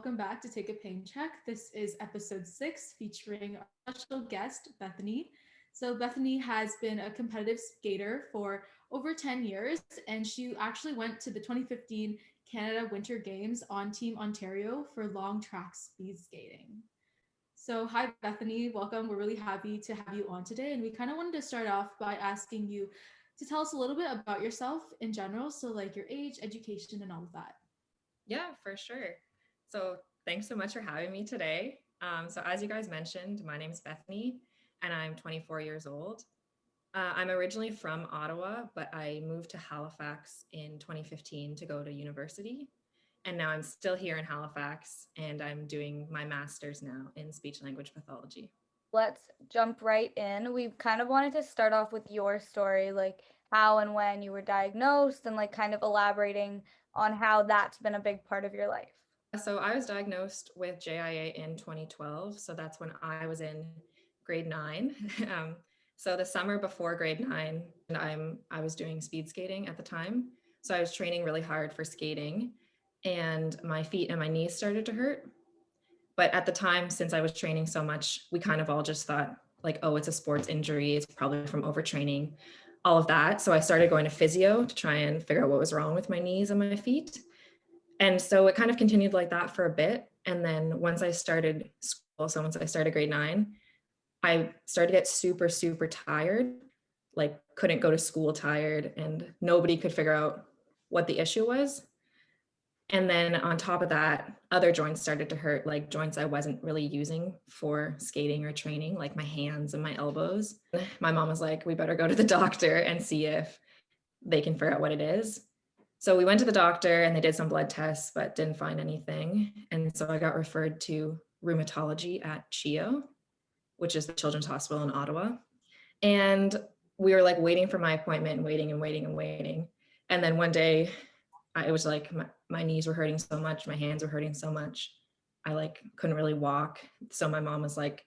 welcome back to Take a Pain Check. This is episode 6 featuring our special guest, Bethany. So, Bethany has been a competitive skater for over 10 years, and she actually went to the 2015 Canada Winter Games on Team Ontario for long track speed skating. So, hi, Bethany. Welcome. We're really happy to have you on today. And we kind of wanted to start off by asking you to tell us a little bit about yourself in general. So, like your age, education, and all of that. Yeah, for sure. So thanks so much for having me today. So as you guys mentioned, my name is Bethany and I'm 24 years old. I'm originally from Ottawa, but I moved to Halifax in 2015 to go to university. And now I'm still here in Halifax and I'm doing my master's now in speech language pathology. Let's jump right in. We kind of wanted to start off with your story, like how and when you were diagnosed, and like kind of elaborating on how that's been a big part of your life. So I was diagnosed with JIA in 2012. So that's when I was in grade 9. So the summer before grade 9, and I was doing speed skating at the time. So I was training really hard for skating, and my feet and my knees started to hurt. But at the time, since I was training so much, we kind of all just thought like, oh, it's a sports injury. It's probably from overtraining, all of that. So I started going to physio to try and figure out what was wrong with my knees and my feet. And so it kind of continued like that for a bit. And then once I started school, so once I started grade 9, I started to get super, super tired, like couldn't go to school tired, and nobody could figure out what the issue was. And then on top of that, other joints started to hurt, like joints I wasn't really using for skating or training, like my hands and my elbows. My mom was like, we better go to the doctor and see if they can figure out what it is. So we went to the doctor and they did some blood tests, but didn't find anything. And so I got referred to rheumatology at CHEO, which is the Children's Hospital in Ottawa. And we were like waiting for my appointment, waiting and waiting and waiting. And then one day it was like my knees were hurting so much, my hands were hurting so much. I like couldn't really walk. So my mom was like,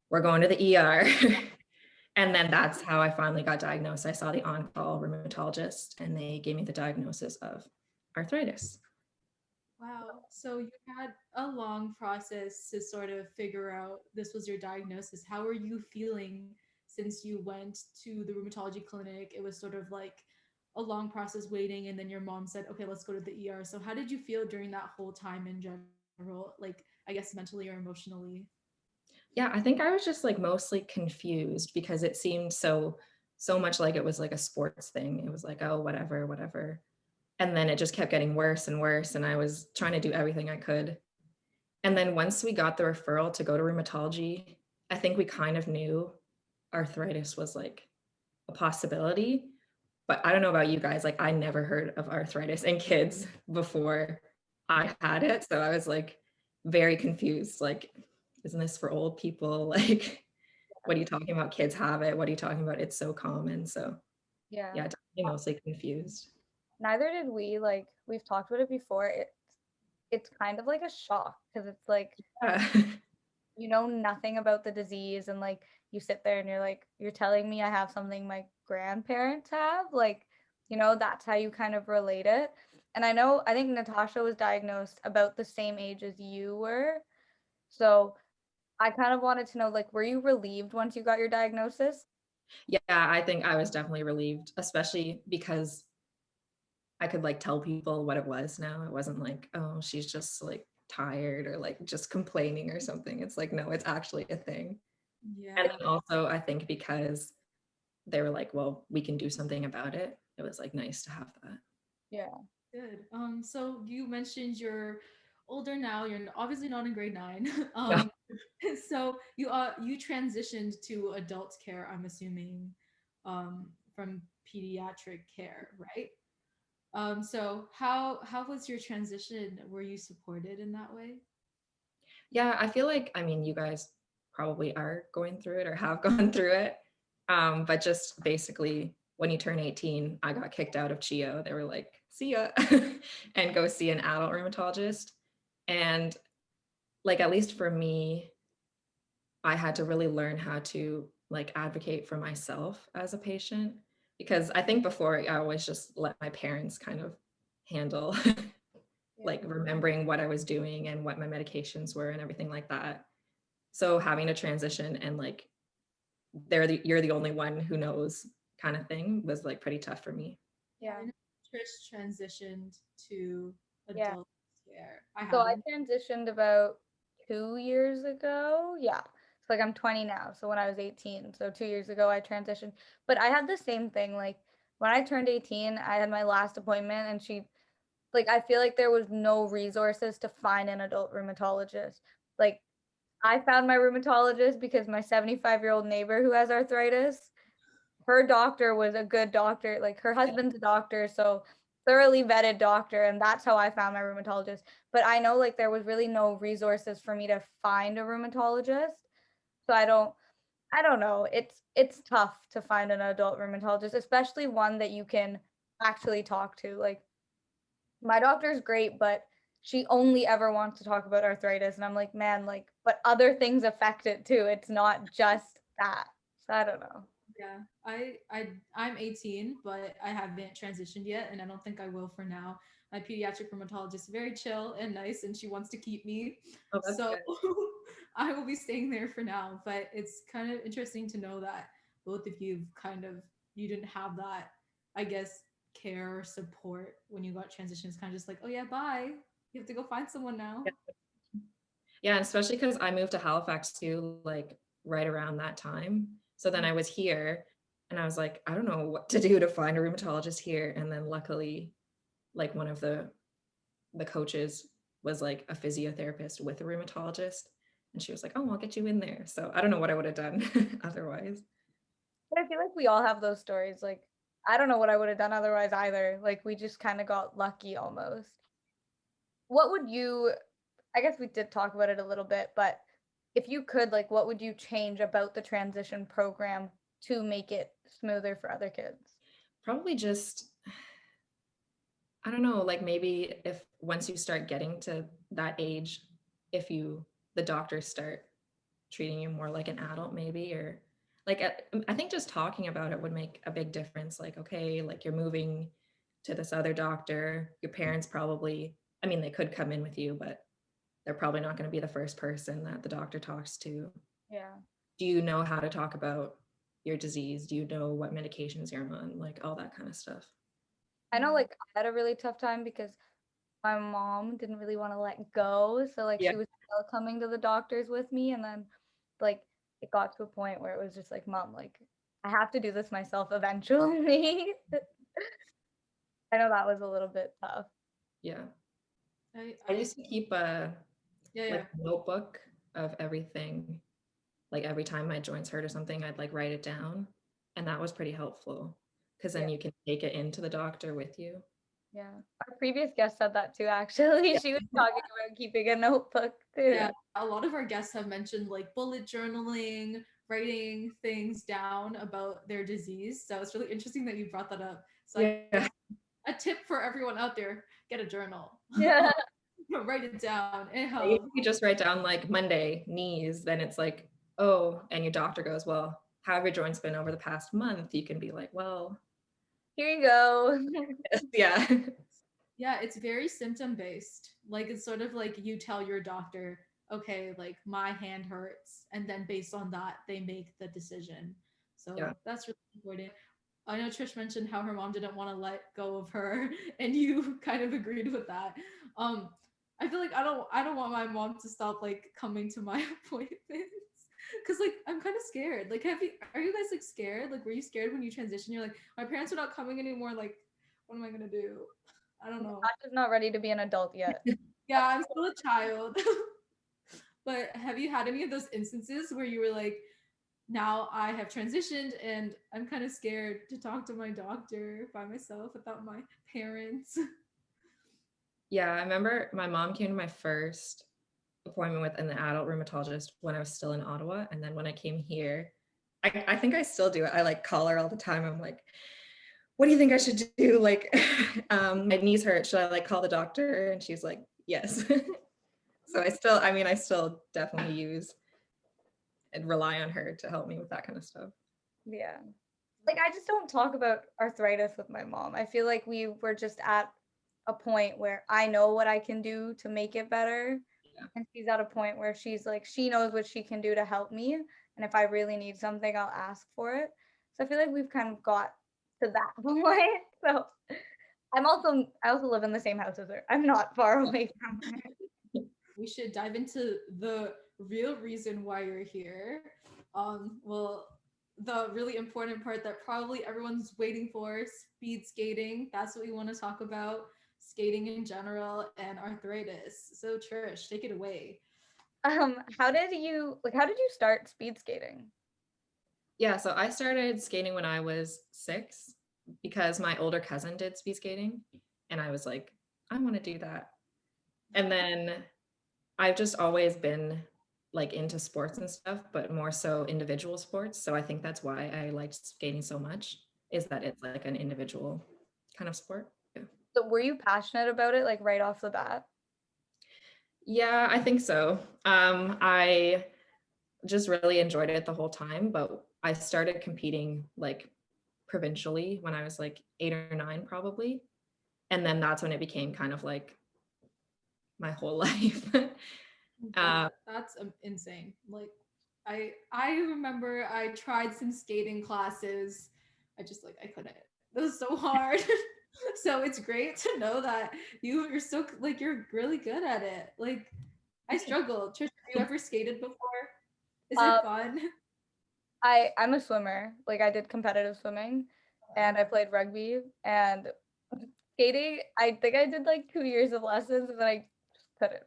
we're going to the ER. And then that's how I finally got diagnosed. I saw the on-call rheumatologist and they gave me the diagnosis of arthritis. Wow. So you had a long process to sort of figure out this was your diagnosis. How are you feeling since you went to the rheumatology clinic? It was sort of like a long process waiting, and then your mom said, okay, let's go to the ER. So how did you feel during that whole time in general? Like, I guess mentally or emotionally? Yeah, I think I was just like mostly confused because it seemed so much like it was like a sports thing. It was like, oh, whatever, whatever. And then it just kept getting worse and worse. And I was trying to do everything I could. And then once we got the referral to go to rheumatology, I think we kind of knew arthritis was like a possibility. But I don't know about you guys, like I never heard of arthritis in kids before I had it. So I was like very confused. Like, isn't this for old people? Like, what are you talking about? Kids have it. What are you talking about? It's so common. So Yeah. yeah, definitely mostly confused. Neither did we. Like we've talked about it before. It's kind of like a shock because it's like Yeah. you know nothing about the disease, and like you sit there and you're like, you're telling me I have something my grandparents have, like, that's how you kind of relate it. And I think Natasha was diagnosed about the same age as you were, so I kind of wanted to know, like, were you relieved once you got your diagnosis? Yeah, I think I was definitely relieved, especially because I could like tell people what it was now. It wasn't like, oh, she's just like tired or like just complaining or something. It's like, no, it's actually a thing. And Yeah. then also, I think because they were like, well, we can do something about it. It was like nice to have that. Yeah. Good. So you mentioned you're older now. You're obviously not in grade 9. Yeah. So you transitioned to adult care, I'm assuming, from pediatric care, right? So how was your transition? Were you supported in that way? Yeah, I feel like, I mean, you guys probably are going through it or have gone through it. But just basically, when you turn 18, I got kicked out of CHEO. They were like, see ya, and go see an adult rheumatologist. And like, at least for me, I had to really learn how to like advocate for myself as a patient because I think before I always just let my parents kind of handle like remembering what I was doing and what my medications were and everything like that. So having to transition and like you're the only one who knows kind of thing was like pretty tough for me. Yeah. I know Trish transitioned to Yeah. adult care. I So I haven't. transitioned about 2 years ago. Yeah. So like I'm 20 now. So when I was 18, so 2 years ago I transitioned. But I had the same thing. Like when I turned 18, I had my last appointment and I feel like there was no resources to find an adult rheumatologist. Like I found my rheumatologist because my 75-year-old neighbor who has arthritis, her doctor was a good doctor. Like her husband's a doctor, so thoroughly vetted doctor, and that's how I found my rheumatologist. But I know like there was really no resources for me to find a rheumatologist. So I don't know. It's tough to find an adult rheumatologist, especially one that you can actually talk to. Like my doctor's great, but she only ever wants to talk about arthritis. And I'm like, man, like, but other things affect it too. It's not just that. So I don't know. Yeah, I'm 18, but I haven't transitioned yet, and I don't think I will for now. My pediatric rheumatologist is very chill and nice, and she wants to keep me, Oh, that's so good. I will be staying there for now. But it's kind of interesting to know that both of you didn't have that, I guess, care or support when you got transitioned. It's kind of just like, oh yeah, bye. You have to go find someone now. Yeah, and especially because I moved to Halifax too, like right around that time. So then I was here and I was like, I don't know what to do to find a rheumatologist here. And then luckily, like one of the coaches was like a physiotherapist with a rheumatologist. And she was like, oh, I'll get you in there. So I don't know what I would have done otherwise. But I feel like we all have those stories. Like, I don't know what I would have done otherwise either. Like, we just kind of got lucky almost. What would you, I guess we did talk about it a little bit, but if you could, like, what would you change about the transition program to make it smoother for other kids? Probably just, I don't know, like maybe if once you start getting to that age, if the doctors start treating you more like an adult maybe, or like I think just talking about it would make a big difference. Like, okay, like you're moving to this other doctor, your parents probably, I mean, they could come in with you, but they're probably not going to be the first person that the doctor talks to. Yeah. Do you know how to talk about your disease? Do you know what medications you're on? Like all that kind of stuff. I know, like, I had a really tough time because my mom didn't really want to let go. So, like, Yeah. she was still coming to the doctors with me. And then, like, it got to a point where it was just like, Mom, like, I have to do this myself eventually. I know that was a little bit tough. Yeah. I, I I used to keep a yeah, like yeah. a notebook of everything. Like every time my joints hurt or something, I'd like write it down. And that was pretty helpful because Yeah. then you can take it into the doctor with you. Yeah. Our previous guest said that too, actually. Yeah. She was talking about keeping a notebook too. Yeah, a lot of our guests have mentioned like bullet journaling, writing things down about their disease. So it's really interesting that you brought that up. So I Yeah. guess a tip for everyone out there, get a journal. Yeah. Write it down. It If helps. you just write down like Monday, knees, then it's like, oh, and your doctor goes, well, how have your joints been over the past month? You can be like, well, Here you go. yeah. Yeah, it's very symptom based. Like it's sort of like you tell your doctor, okay, like my hand hurts, and then based on that, they make the decision. So Yeah. that's really important. I know Trish mentioned how her mom didn't want to let go of her, and you kind of agreed with that. Um, I feel like I don't want my mom to stop like coming to my appointments because like I'm kind of scared. Like, are you guys like scared? Like, were you scared when you transitioned? You're like, my parents are not coming anymore. Like, what am I gonna do? I don't know. I'm just not ready to be an adult yet. Yeah, I'm still a child. But have you had any of those instances where you were like, now I have transitioned and I'm kind of scared to talk to my doctor by myself without my parents? Yeah. I remember my mom came to my first appointment with an adult rheumatologist when I was still in Ottawa. And then when I came here, I think I still do it. I like call her all the time. I'm like, what do you think I should do? Like, my knees hurt. Should I like call the doctor? And she's like, yes. So I still definitely use and rely on her to help me with that kind of stuff. Yeah. Like I just don't talk about arthritis with my mom. I feel like we were just at a point where I know what I can do to make it better. Yeah. And she's at a point where she's like, she knows what she can do to help me. And if I really need something, I'll ask for it. So I feel like we've kind of got to that point. So I also live in the same house as her. I'm not far away from her. We should dive into the real reason why you're here. Well, the really important part that probably everyone's waiting for, speed skating. That's what we want to talk about. Skating in general and arthritis. So Trish, take it away. How did you start speed skating? Yeah, so I started skating when I was 6 because my older cousin did speed skating, and I was like, I want to do that. And then I've just always been like into sports and stuff, but more so individual sports. So I think that's why I liked skating so much, is that it's like an individual kind of sport. Yeah. So were you passionate about it like right off the bat? Yeah, I think so. I just really enjoyed it the whole time, but I started competing like provincially when I was like 8 or 9 probably. And then that's when it became kind of like my whole life. That's insane. Like I remember I tried some skating classes. I couldn't. It was so hard. So it's great to know that you're so like you're really good at it. Like I struggled. Trish, have you ever skated before? Is Uh, it fun? I'm a swimmer. Like I did competitive swimming and I played rugby and skating. I think I did like 2 years of lessons and then I just couldn't.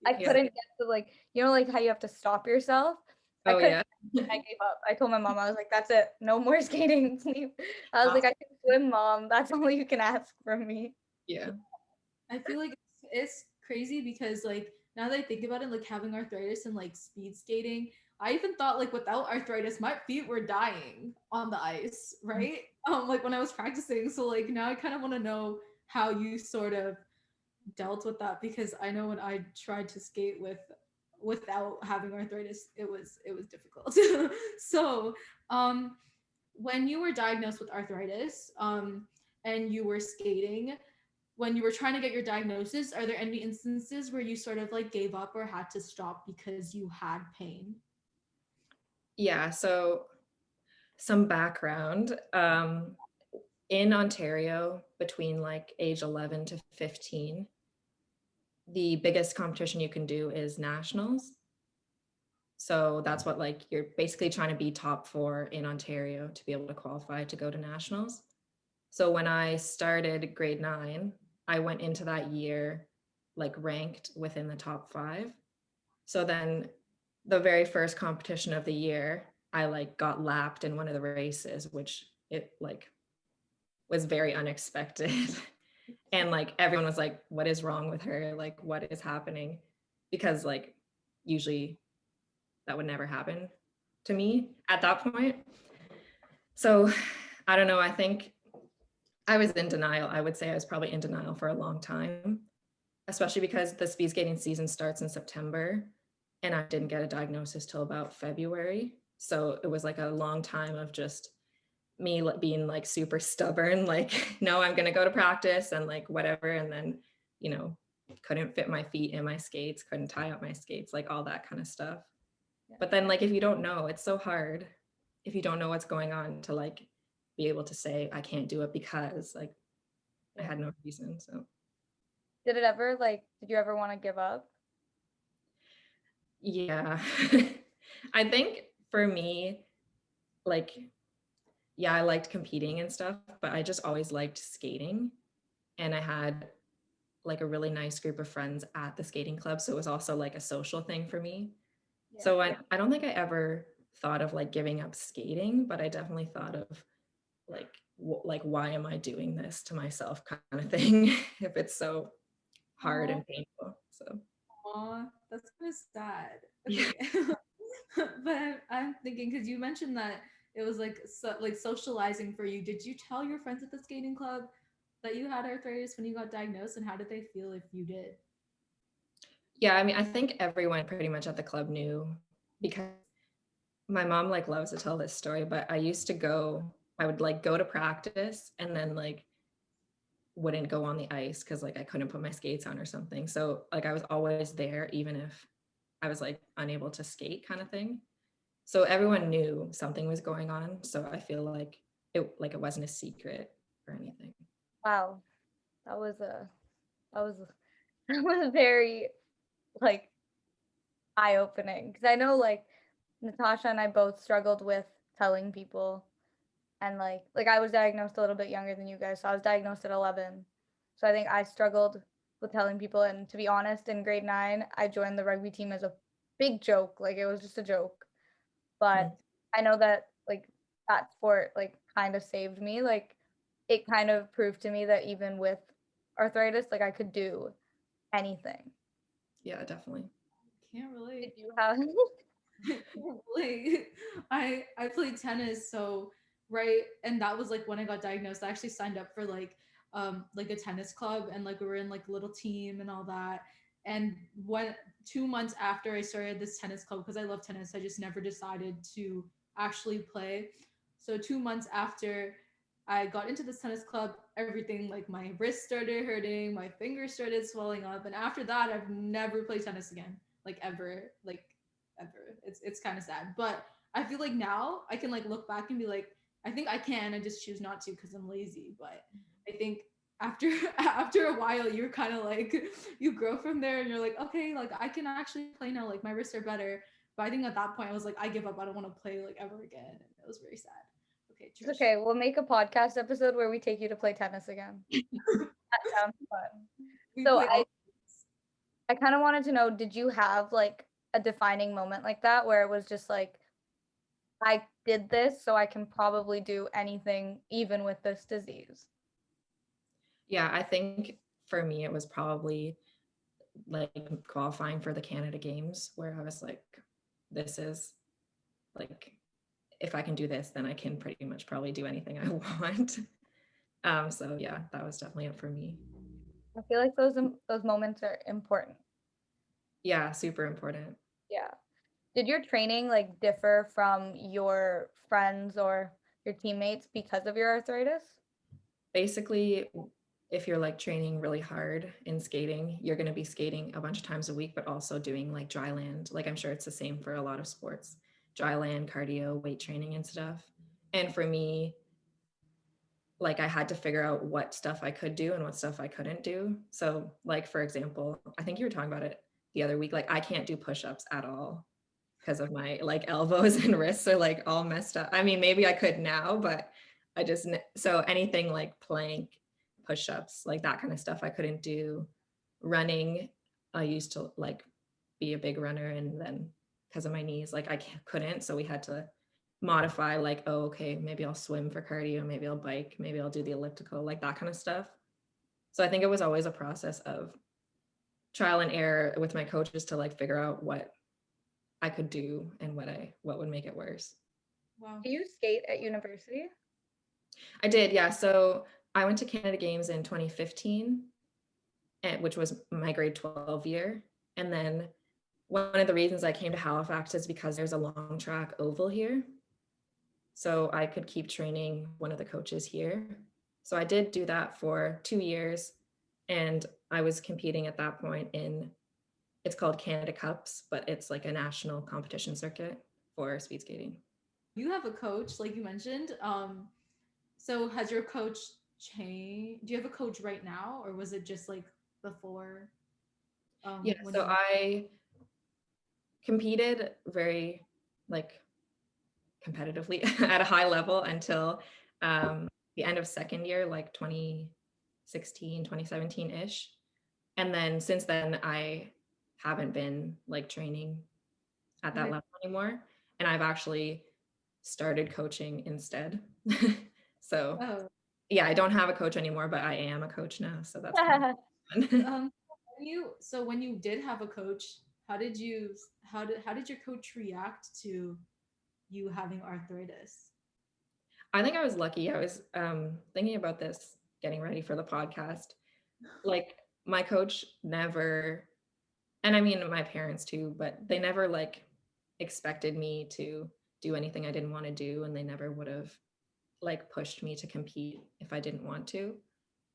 I Yeah. couldn't get to like, like how you have to stop yourself. I Oh couldn't. yeah. I gave up. I told my mom, I was like, that's it. No more skating. Please. I was like, I can swim, mom. That's all you can ask from me. Yeah. I feel like it's crazy because like now that I think about it, like having arthritis and like speed skating, I even thought like without arthritis, my feet were dying on the ice, right? Like when I was practicing. So like now I kind of want to know how you sort of dealt with that because I know when I tried to skate without having arthritis, it was difficult. So when you were diagnosed with arthritis, and you were skating, when you were trying to get your diagnosis, are there any instances where you sort of like gave up or had to stop because you had pain? Yeah. So some background. In Ontario, between like age 11 to 15, the biggest competition you can do is nationals. So that's what like you're basically trying to be top 4 in Ontario to be able to qualify to go to nationals. So when I started grade 9, I went into that year like ranked within the top 5. So then the very first competition of the year, I like got lapped in one of the races, which it like was very unexpected. And like everyone was like, what is wrong with her? Like, what is happening? Because like usually that would never happen to me at that point. So I don't know. I think I was in denial. I would say I was probably in denial for a long time, especially because the speed skating season starts in September and I didn't get a diagnosis till about February. So it was like a long time of just me being like super stubborn, like, no, I'm going to go to practice and like whatever. And then, couldn't fit my feet in my skates, couldn't tie up my skates, like all that kind of stuff. Yeah. But then like, if you don't know, it's so hard if you don't know what's going on to like be able to say, I can't do it because like I had no reason. So Did you ever want to give up? yeah, I think for me, like, yeah, I liked competing and stuff, but I just always liked skating. And I had like a really nice group of friends at the skating club. So it was also like a social thing for me. Yeah. So I don't think I ever thought of like giving up skating, but I definitely thought of like, like, why am I doing this to myself kind of thing if it's so hard and painful. So Aw, that's kind of sad. Okay. But I'm thinking because you mentioned that it was like like socializing for you. Did you tell your friends at the skating club that you had arthritis when you got diagnosed, and how did they feel if you did? yeah, I mean, I think everyone pretty much at the club knew because my mom like loves to tell this story, but I would like go to practice and then like wouldn't go on the ice because like I couldn't put my skates on or something. So like I was always there even if I was like unable to skate kind of thing. So everyone knew something was going on. So I feel like it wasn't a secret or anything. Wow, that was a that was that was very like eye-opening because I know like Natasha and I both struggled with telling people, and like I was diagnosed a little bit younger than you guys, so I was diagnosed at 11. So I think I struggled with telling people, and to be honest, in grade 9, I joined the rugby team as a big joke, like it was just a joke. But I know that like that sport like kind of saved me. Like it kind of proved to me that even with arthritis, like I could do anything. Yeah, definitely. Can't relate. Did you have Like I played tennis, so right, and that was like when I got diagnosed. I actually signed up for like a tennis club, and like we were in like a little team and all that. And when 2 months after I started this tennis club, because I love tennis, I just never decided to actually play. So 2 months after I got into this tennis club, everything like my wrist started hurting, my fingers started swelling up, and after that, I've never played tennis again, like ever. Like ever. It's kind of sad, but I feel like now I can like look back and be like, I think I can. I just choose not to because I'm lazy. But I think after after a while, you're kind of like you grow from there, and you're like, okay, like I can actually play now. Like my wrists are better. But I think at that point, I was like, I give up. I don't want to play like ever again. And it was very sad. Okay, It's Trish. okay, we'll make a podcast episode where we take you to play tennis again. That sounds fun. We So play all. I kind of wanted to know, did you have like a defining moment like that where it was just like, I did this, so I can probably do anything, even with this disease? Yeah, I think for me it was probably like qualifying for the Canada Games where I was like, this is like, if I can do this, then I can pretty much probably do anything I want. So yeah, that was definitely it for me. I feel like those moments are important. Yeah, super important. Yeah. Did your training like differ from your friends or your teammates because of your arthritis? Basically, if you're like training really hard in skating, you're going to be skating a bunch of times a week, but also doing like dry land. Like I'm sure it's the same for a lot of sports, dry land, cardio, weight training and stuff. And for me, like I had to figure out what stuff I could do and what stuff I couldn't do. So like, for example, I think you were talking about it the other week, like I can't do push-ups at all because of my like elbows and wrists are like all messed up. I mean, maybe I could now, but I just, so anything like plank, push-ups, like that kind of stuff I couldn't do. Running, I used to like be a big runner, and then because of my knees, like I couldn't. So we had to modify, like, oh, okay, maybe I'll swim for cardio, maybe I'll bike, maybe I'll do the elliptical, like that kind of stuff. So I think it was always a process of trial and error with my coaches to like figure out what I could do and what would make it worse. Wow. Do you skate at university? I did, yeah. So I went to Canada Games in 2015, which was my grade 12 year. And then one of the reasons I came to Halifax is because there's a long track oval here. So I could keep training one of the coaches here. So I did do that for 2 years. And I was competing at that point in, it's called Canada Cups, but it's like a national competition circuit for speed skating. You have a coach, like you mentioned. So has your coach changed? Do you have a coach right now, or was it just like before? Yeah, When so you I competed very like competitively at a high level until the end of second year, like 2016, 2017-ish. And then since then, I haven't been like training at that Okay. level anymore. And I've actually started coaching instead. So oh yeah, I don't have a coach anymore, but I am a coach now. So that's kind of fun. when you did have a coach, how did you how did your coach react to you having arthritis? I think I was lucky. I was thinking about this, getting ready for the podcast. Like my coach never, and I mean my parents too, but they never like expected me to do anything I didn't want to do, and they never would have like pushed me to compete if I didn't want to.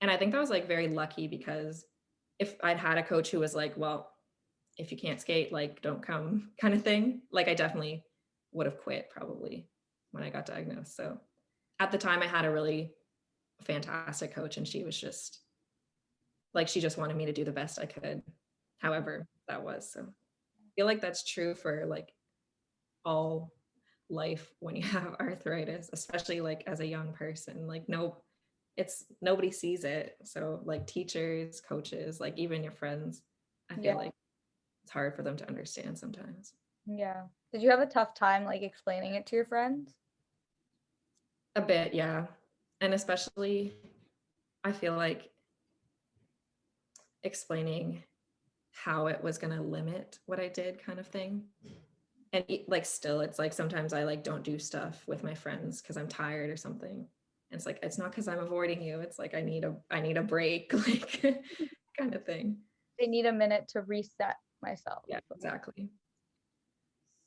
And I think that was like very lucky, because if I'd had a coach who was like, well, if you can't skate, like don't come kind of thing, like I definitely would have quit probably when I got diagnosed. So at the time I had a really fantastic coach, and she was just like, she just wanted me to do the best I could, however that was. So I feel like that's true for like all life when you have arthritis, especially like as a young person. Like it's nobody sees it. So like teachers, coaches, like even your friends, I feel Yeah. like it's hard for them to understand sometimes. Yeah. Did you have a tough time like explaining it to your friends? A bit, yeah. And especially I feel like explaining how it was going to limit what I did kind of thing. And like still it's like sometimes I like don't do stuff with my friends because I'm tired or something. And it's like, it's not because I'm avoiding you, it's like I need a break, like kind of thing. I need a minute to reset myself. Yeah, exactly.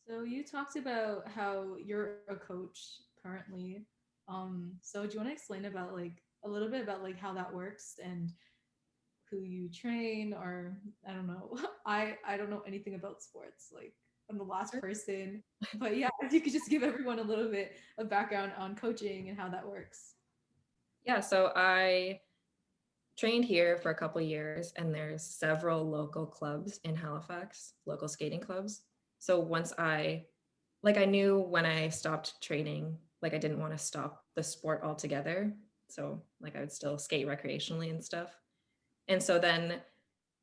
So you talked about how you're a coach currently. So do you want to explain about like a little bit about like how that works and who you train, or I don't know. I don't know anything about sports. Like I'm the last person. But yeah, if you could just give everyone a little bit of background on coaching and how that works. Yeah, so I trained here for a couple of years, and there's several local clubs in Halifax, local skating clubs. So once I knew when I stopped training, like I didn't want to stop the sport altogether. So like I would still skate recreationally and stuff. And so then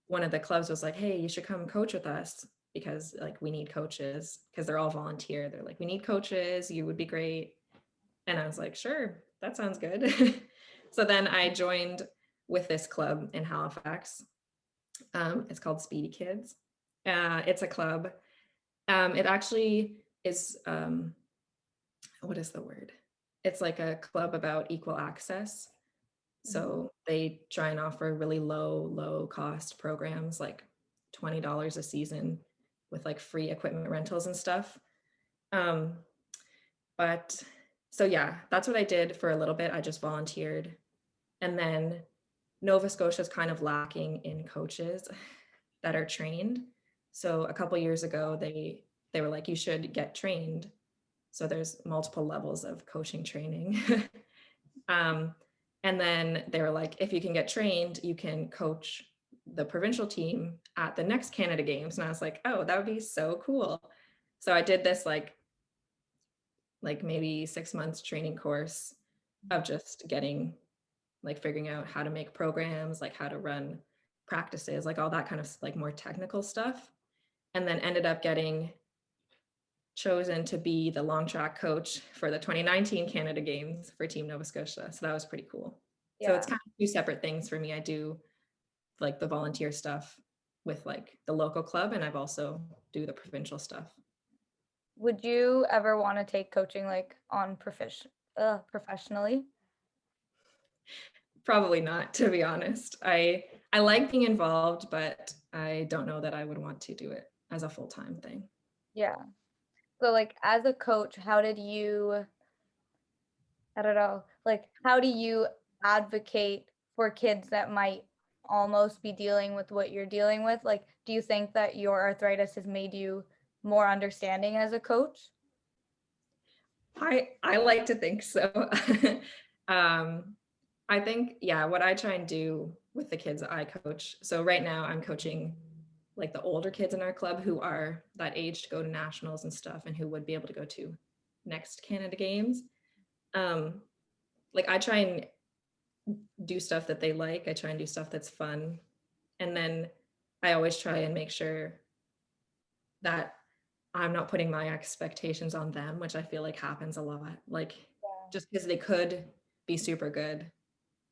one of the clubs was like, hey, you should come coach with us, because like we need coaches, because they're all volunteer. They're like, we need coaches, you would be great. And I was like, sure, that sounds good. So then I joined with this club in Halifax. It's called Speedy Kids. It's a club. It actually is, what is the word? It's like a club about equal access. So they try and offer really low cost programs, like $20 a season with like free equipment rentals and stuff. Um, but so yeah, that's what I did for a little bit. I just volunteered. And then Nova Scotia is kind of lacking in coaches that are trained. So a couple years ago, they were like, you should get trained. So there's multiple levels of coaching training. And then they were like, if you can get trained, you can coach the provincial team at the next Canada Games. And I was like, oh, that would be so cool. So I did this like maybe 6 months training course of just figuring out how to make programs, like how to run practices, like all that kind of like more technical stuff. And then ended up getting chosen to be the long track coach for the 2019 Canada Games for Team Nova Scotia. So that was pretty cool. Yeah. So it's kind of two separate things for me. I do like the volunteer stuff with like the local club, and I've also do the provincial stuff. Would you ever want to take coaching like on professionally? Probably not, to be honest. I like being involved, but I don't know that I would want to do it as a full-time thing. Yeah. So like as a coach, how did you, I don't know, like how do you advocate for kids that might almost be dealing with what you're dealing with? Like, do you think that your arthritis has made you more understanding as a coach? I like to think so. I think, yeah, what I try and do with the kids that I coach. So right now I'm coaching like the older kids in our club who are that age to go to nationals and stuff, and who would be able to go to next Canada Games. Like I try and do stuff that they like. I try and do stuff that's fun. And then I always try and make sure that I'm not putting my expectations on them, which I feel like happens a lot. Like just because they could be super good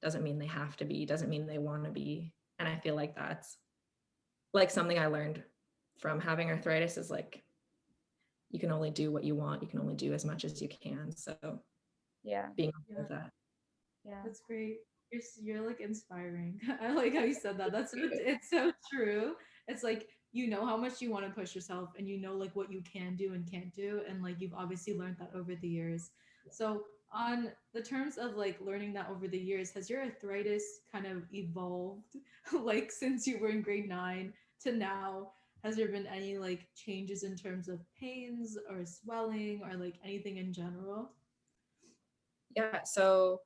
doesn't mean they have to be, doesn't mean they want to be. And I feel like that's like something I learned from having arthritis, is like you can only do what you want, you can only do as much as you can. So Yeah. being okay with that. Yeah. That's great. You're like inspiring. I like how you said that. It's so true. It's like you know how much you want to push yourself, and you know like what you can do and can't do, and like you've obviously learned that over the years. So on the terms of like learning that over the years, has your arthritis kind of evolved like since you were in grade 9 to now? Has there been any like changes in terms of pains or swelling or like anything in general? Yeah, so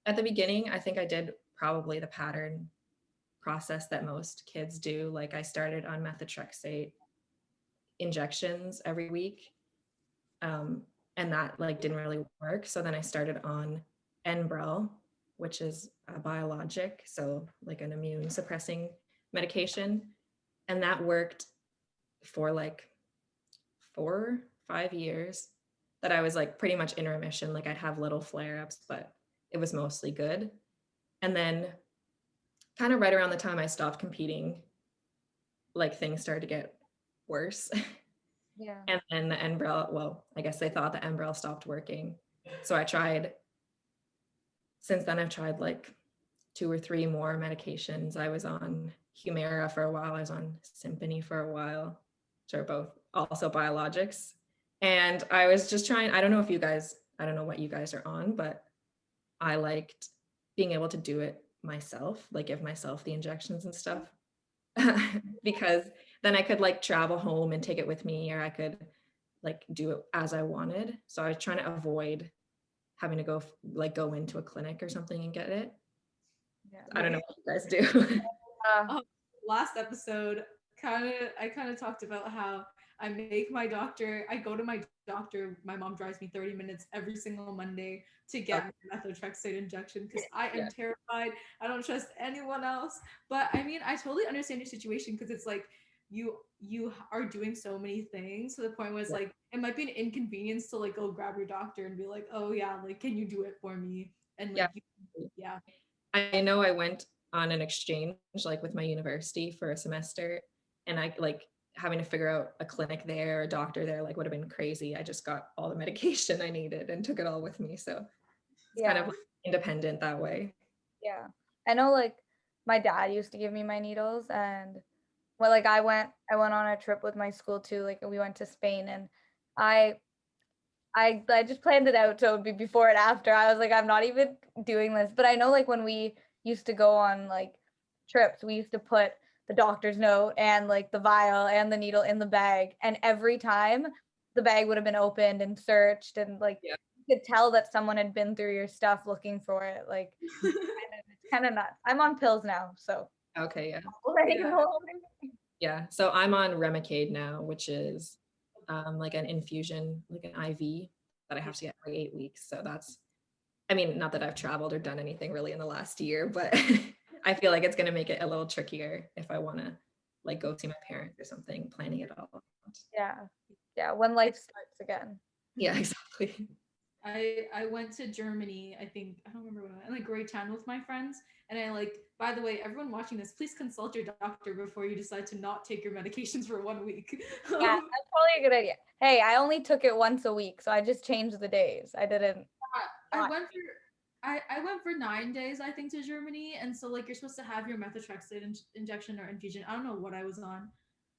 at the beginning, I think I did probably the pattern process that most kids do. Like I started on methotrexate injections every week, um, and that like didn't really work. So then I started on Enbrel, which is a biologic, so like an immune suppressing medication, and that worked for like 4 5 years. That I was like pretty much in remission. Like I'd have little flare ups, but it was mostly good. And then kind of right around the time I stopped competing, like things started to get worse. Yeah. And then the Enbrel, well, I guess they thought the Enbrel stopped working. So I tried, since then I've tried like 2 or 3 more medications. I was on Humira for a while. I was on Symphony for a while, which are both also biologics. And I was just trying, I don't know if you guys, I don't know what you guys are on, but I liked being able to do it myself, like give myself the injections and stuff. Because then I could like travel home and take it with me, or I could like do it as I wanted. So I was trying to avoid having to go into a clinic or something and get it. Yeah. I don't know what you guys do. Oh, last episode, I kind of talked about how I go to my doctor. My mom drives me 30 minutes every single Monday to get my methotrexate injection because I Yeah. am terrified. I don't trust anyone else. But I mean, I totally understand your situation because it's like you are doing so many things to the point where it's Yeah. like it might be an inconvenience to like go grab your doctor and be like, oh yeah, like can you do it for me? And Yeah. like yeah. I know I went on an exchange like with my university for a semester, and I like having to figure out a clinic there, a doctor there, like would have been crazy. I just got all the medication I needed and took it all with me. So it's kind Yeah. of like independent that way. Yeah. I know like my dad used to give me my needles, and well, like I went on a trip with my school too. Like we went to Spain, and I I just planned it out so it would be before and after. I was like, I'm not even doing this. But I know like when we used to go on like trips, we used to put the doctor's note and like the vial and the needle in the bag. And every time the bag would have been opened and searched, and like Yeah. you could tell that someone had been through your stuff looking for it. Like it's kind of nuts. I'm on pills now, so Okay. Yeah. letting Yeah. go. Yeah. So I'm on Remicade now, which is like an infusion, like an IV that I have to get every 8 weeks. So that's, I mean, not that I've traveled or done anything really in the last year, but I feel like it's going to make it a little trickier if I want to like go see my parents or something, planning it all. Yeah. Yeah. When life starts again. Yeah, exactly. I went to Germany, I think, I don't remember when I went, in like grade 10 with my friends. And I like, by the way, everyone watching this, please consult your doctor before you decide to not take your medications for 1 week. Yeah, that's probably a good idea. Hey, I only took it once a week, so I just changed the days. I didn't. I not- went for I went for 9 days, I think, to Germany. And so like you're supposed to have your methotrexate injection or infusion. I don't know what I was on.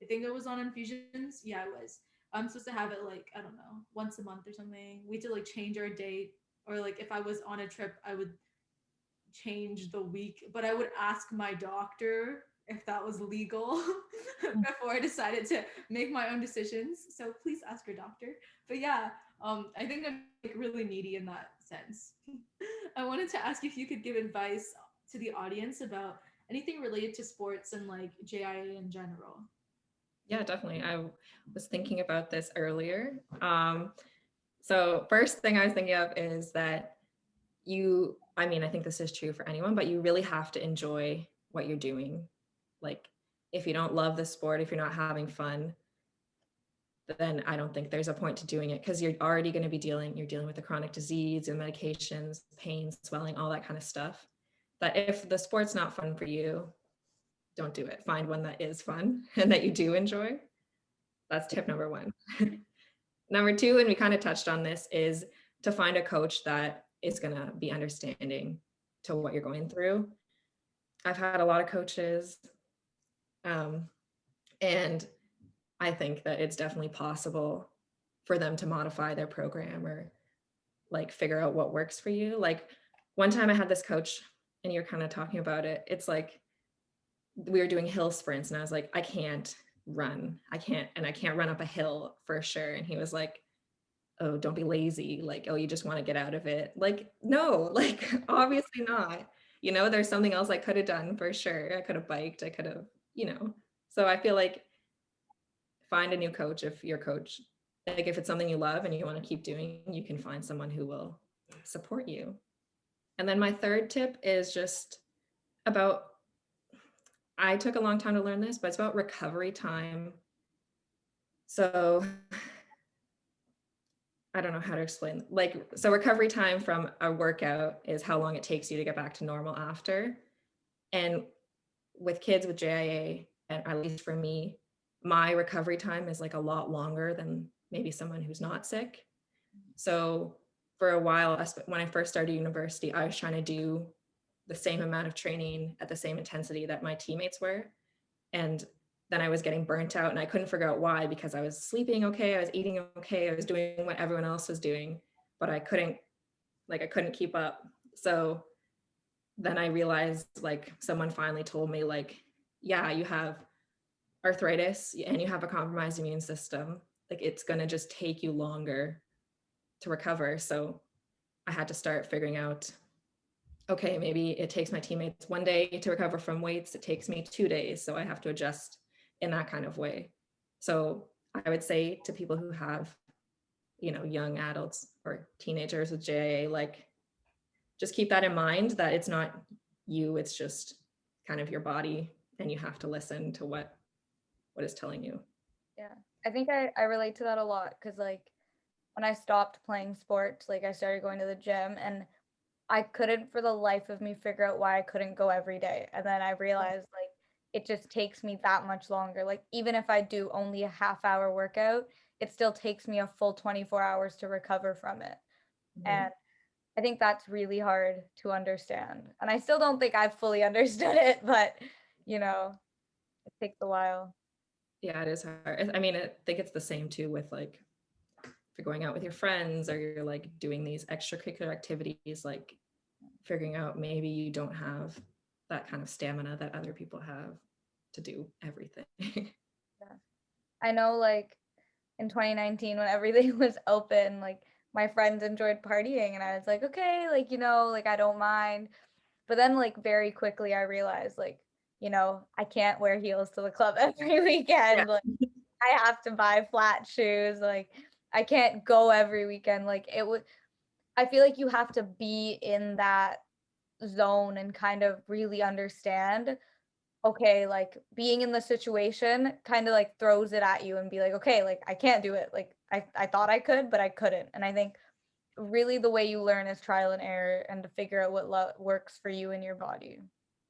I think I was on infusions. Yeah, I was. I'm supposed to have it like, I don't know, once a month or something. We had to like change our date. Or like if I was on a trip, I would change the week, but I would ask my doctor if that was legal before I decided to make my own decisions. So please ask your doctor. But yeah, I think I'm like really needy in that sense. I wanted to ask if you could give advice to the audience about anything related to sports and like JIA in general. Yeah, definitely. I was thinking about this earlier. So first thing I was thinking of is that I mean, I think this is true for anyone, but you really have to enjoy what you're doing. Like if you don't love the sport, if you're not having fun, then I don't think there's a point to doing it, because you're already going to be you're dealing with the chronic disease and medications, pain, swelling, all that kind of stuff. That if the sport's not fun for you, don't do it. Find one that is fun and that you do enjoy. That's tip number one. Number two, and we kind of touched on this, is to find a coach that is going to be understanding to what you're going through. I've had a lot of coaches, And I think that it's definitely possible for them to modify their program or like figure out what works for you. Like one time I had this coach and you're kind of talking about it. It's like we were doing hill sprints and I was like, I can't run. I can't run up a hill for sure. And he was like, oh, don't be lazy. Like, oh, you just want to get out of it. Like, no, like obviously not. You know, there's something else I could have done for sure. I could have biked. I could have, you know. So I feel like find a new coach if your coach, like if it's something you love and you want to keep doing, you can find someone who will support you. And then my third tip is just about, I took a long time to learn this, but it's about recovery time. So I don't know how to explain. Like, so recovery time from a workout is how long it takes you to get back to normal after. And with kids with JIA, and at least for me, my recovery time is like a lot longer than maybe someone who's not sick. So for a while, when I first started university, I was trying to do the same amount of training at the same intensity that my teammates were. And then I was getting burnt out and I couldn't figure out why, because I was sleeping okay, I was eating okay, I was doing what everyone else was doing, but I couldn't keep up. So then I realized, like, someone finally told me, like, yeah, you have arthritis and you have a compromised immune system. Like, it's going to just take you longer to recover. So I had to start figuring out, okay, maybe it takes my teammates 1 day to recover from weights. It takes me 2 days. So I have to adjust in that kind of way. So I would say to people who have, you know, young adults or teenagers with JIA, like, just keep that in mind, that it's not you, it's just kind of your body, and you have to listen to what is telling you. Yeah, I think I relate to that a lot because, like, when I stopped playing sports, like, I started going to the gym and I couldn't for the life of me figure out why I couldn't go every day. And then I realized, like, it just takes me that much longer. Like, even if I do only a half-hour workout, it still takes me a full 24 hours to recover from it. Mm-hmm. And I think that's really hard to understand. And I still don't think I've fully understood it, but, you know, it takes a while. Yeah, it is hard. I mean, I think it's the same too with, like, if you're going out with your friends or you're like doing these extracurricular activities, like figuring out maybe you don't have that kind of stamina that other people have to do everything. Yeah. I know, like, in 2019 when everything was open, like, my friends enjoyed partying and I was like, okay, like, you know, like, I don't mind. But then, like, very quickly I realized, like, you know, I can't wear heels to the club every weekend. Yeah. Like, I have to buy flat shoes. Like, I can't go every weekend. Like, I feel like you have to be in that zone and kind of really understand, okay, like, being in the situation kind of like throws it at you and be like, okay, like, I can't do it. Like, I thought I could, but I couldn't. And I think really the way you learn is trial and error and to figure out what works for you and your body.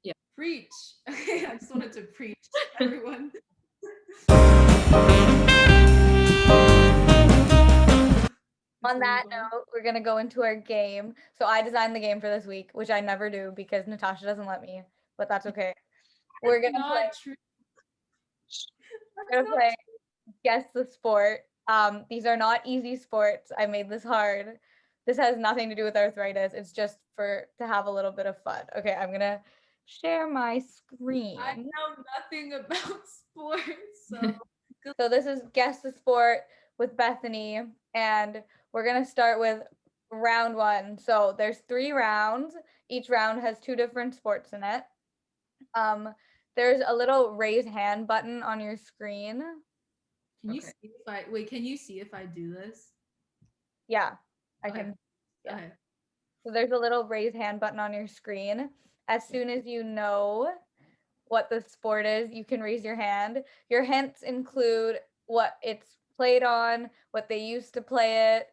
Yeah. Preach. Okay, I just wanted to preach, everyone. On that note, we're gonna go into our game. So I designed the game for this week, which I never do because Natasha doesn't let me, but that's okay. We're gonna Not true. play Guess the Sport. These are not easy sports. I made this hard. This has nothing to do with arthritis. It's just to have a little bit of fun. Okay, I'm gonna share my screen. I know nothing about sports, so So this is Guess the Sport with Bethany, and we're gonna start with round one. So there's 3 rounds. Each round has 2 different sports in it. There's a little raise hand button on your screen. can you Okay. see if I wait? Can you see if I do this? Yeah, I Okay. can. Yeah. Okay. So there's a little raise hand button on your screen. As soon as you know what the sport is, you can raise your hand. Your hints include what it's played on, what they used to play it,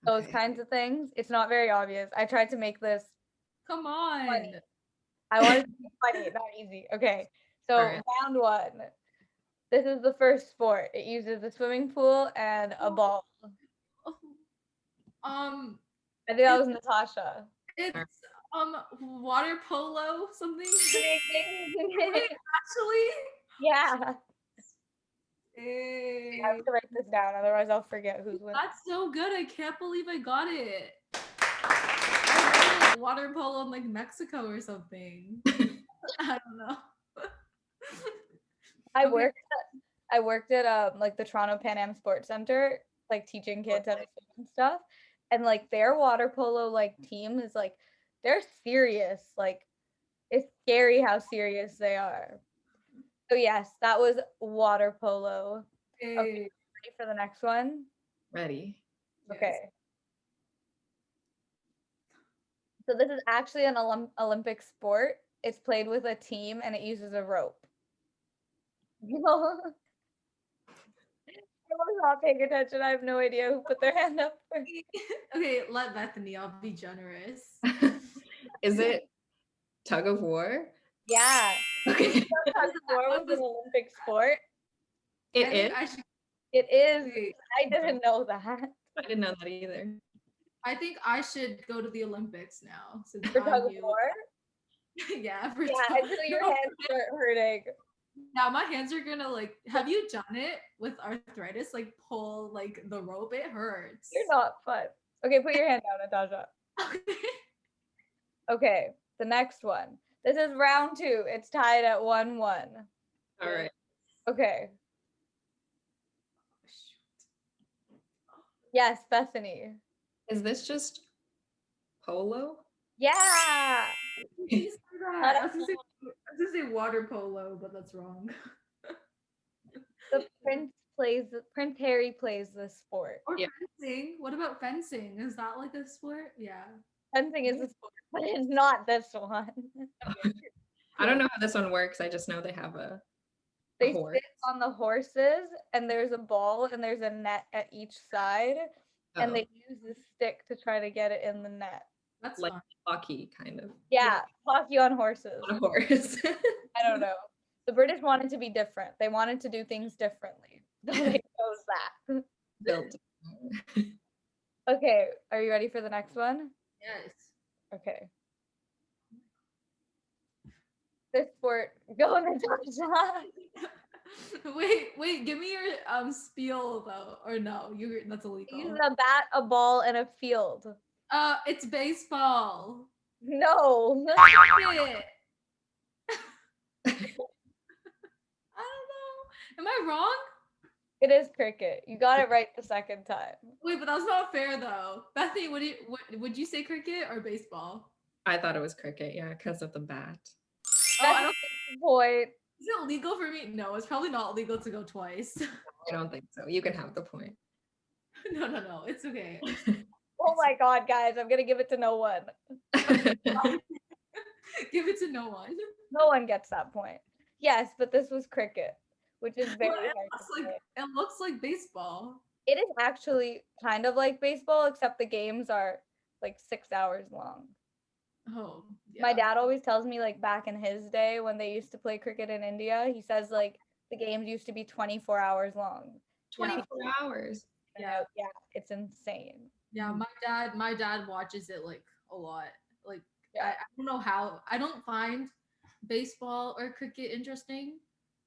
those Okay. kinds of things. It's not very obvious. I tried to make this Come on. funny. I wanted to be funny, not easy. Okay, so All right. round one. This is the first sport. It uses a swimming pool and a ball. Um, I think that was Natasha. it's water polo something. Wait, actually, Yeah. Hey. I have to write this down, otherwise I'll forget who's winning. That's so good. I can't believe I got it. I read like water polo in like Mexico or something. I don't know. I Okay. worked at like the Toronto Pan Am Sports Center, like teaching kids how to swim and stuff. And like their water polo like team is like they're serious. Like it's scary how serious they are. So yes, that was water polo. Hey. Okay, ready for the next one? Ready. Okay. So this is actually an Olympic sport. It's played with a team and it uses a rope. I was not paying attention. I have no idea who put their hand up first. Okay, let Bethany. I'll be generous. Is it tug of war? Yeah. Okay. Tug of war was an Olympic sport. It I is? think I should. It is. Wait, I didn't know that. I didn't know that either. I think I should go to the Olympics now since For I tug of knew. war? Yeah, for Yeah, tug- until your No, hands start hurting. now my hands are gonna like. Have you done it with arthritis? Like pull like the rope. It hurts. You're not fun. Okay, put your hand down, Natasha. Okay. Okay, the next one. This is round 2. It's tied at 1-1. All right. Okay. Yes, Bethany. Is this just polo? Yeah. You said that. I was gonna say water polo, but that's wrong. The Prince Harry plays this sport. Or Yeah. fencing. What about fencing? Is that like a sport? Yeah. Fencing is a sport, but it's not this one. I don't know how this one works. I just know they have a They horse. sit on the horses and there's a ball and there's a net at each side and Oh, they use the stick to try to get it in the net. That's like fun. hockey, kind of. Yeah, hockey on horses. On a horse. I don't know. The British wanted to be different. They wanted to do things differently. So they chose that. Built. Okay, are you ready for the next one? Yes. Okay. This sport, go Natasha. Wait, give me your spiel though. Or no, that's illegal. Use a bat, a ball, and a field. It's baseball. No. Cricket. I don't know. Am I wrong? It is cricket. You got it right the second time. Wait, but that's not fair though. Bethany, would you say cricket or baseball? I thought it was cricket, yeah, because of the bat. Oh, I That's don't. the point. Is it legal for me? No, it's probably not legal to go twice. I don't think so. You can have the point. No, it's okay. Oh my god, guys, I'm gonna give it to no one. Give it to no one. No one gets that point. Yes, but this was cricket, which is very Well, hard to say. it looks like baseball. It is actually kind of like baseball, except the games are like 6 hours long. Oh, My yeah. dad always tells me like back in his day when they used to play cricket in India, he says like the games used to be 24 hours long. 24 hours. Yeah. Yeah, it's insane. Yeah, my dad watches it like a lot. Like Yeah. I don't know how. I don't find baseball or cricket interesting.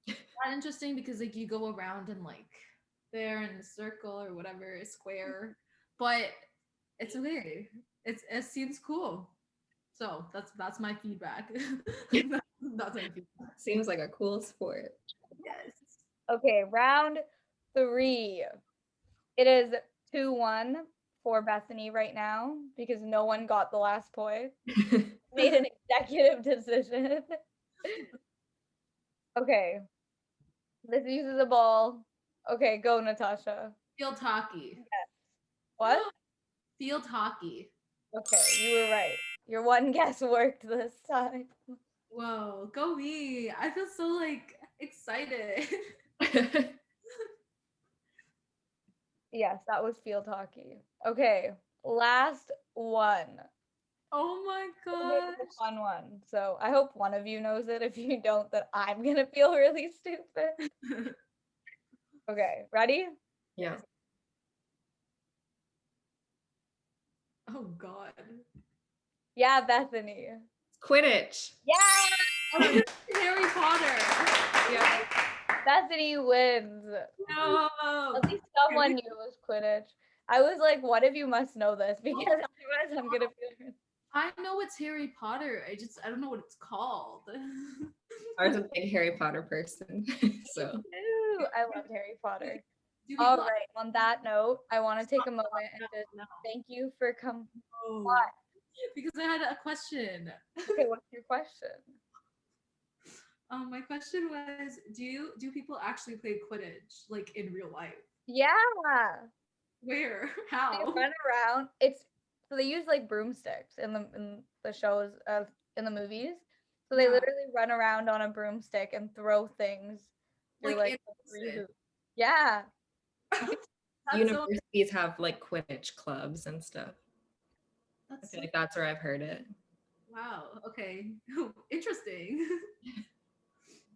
Not interesting because like you go around and like they're in a circle or whatever, a square. But it's okay. It seems cool. So that's my feedback. That's my feedback. Seems like a cool sport. Yes. Okay, round 3. It is 2-1 for Bethany right now because no one got the last point. Made an executive decision. Okay. This uses a ball. Okay, go Natasha. Field hockey. What? Field hockey. Okay, you were right. Your one guess worked this time. Whoa, go me. I feel so like excited. Yes, that was field hockey. Okay, last one. Oh my This god. is a fun one. So I hope one of you knows it. If you don't, then I'm gonna feel really stupid. Okay, ready? Yeah. Oh god. Yeah, Bethany. Quidditch. Yeah. Oh, Harry Potter. Yeah. Bethany wins. No. At least someone knew it was Quidditch. I was like, what if you must know this? Because otherwise I'm gonna be I know it's Harry Potter. I don't know what it's called. I was a big Harry Potter person. So Ooh, I loved Harry Potter. Do All people- right. On that note, I want to take a moment and No, just no. thank you for coming. Oh. What? Because I had a question. Okay, what's your question? My question was, do people actually play Quidditch like in real life? Yeah. Where? They How? run around. So they use like broomsticks in the shows of in the movies. So they Yeah. literally run around on a broomstick and throw things through Like like in the 3 person. hoops. Yeah. That's so, universities have like Quidditch clubs and stuff. I that's feel so, like that's where I've heard it. wow. Okay. Interesting.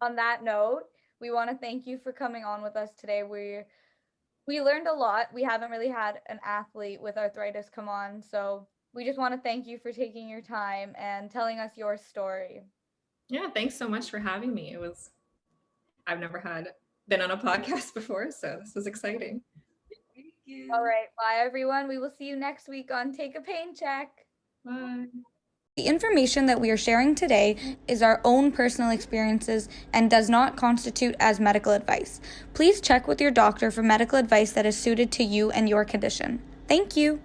On that note, we want to thank you for coming on with us today. We learned a lot. We haven't really had an athlete with arthritis come on, so we just want to thank you for taking your time and telling us your story. Yeah, thanks so much for having me. I've never been on a podcast before, so this was exciting. Thank you. All right, bye everyone. We will see you next week on Take a Pain Check. Bye. The information that we are sharing today is our own personal experiences and does not constitute as medical advice. Please check with your doctor for medical advice that is suited to you and your condition. Thank you.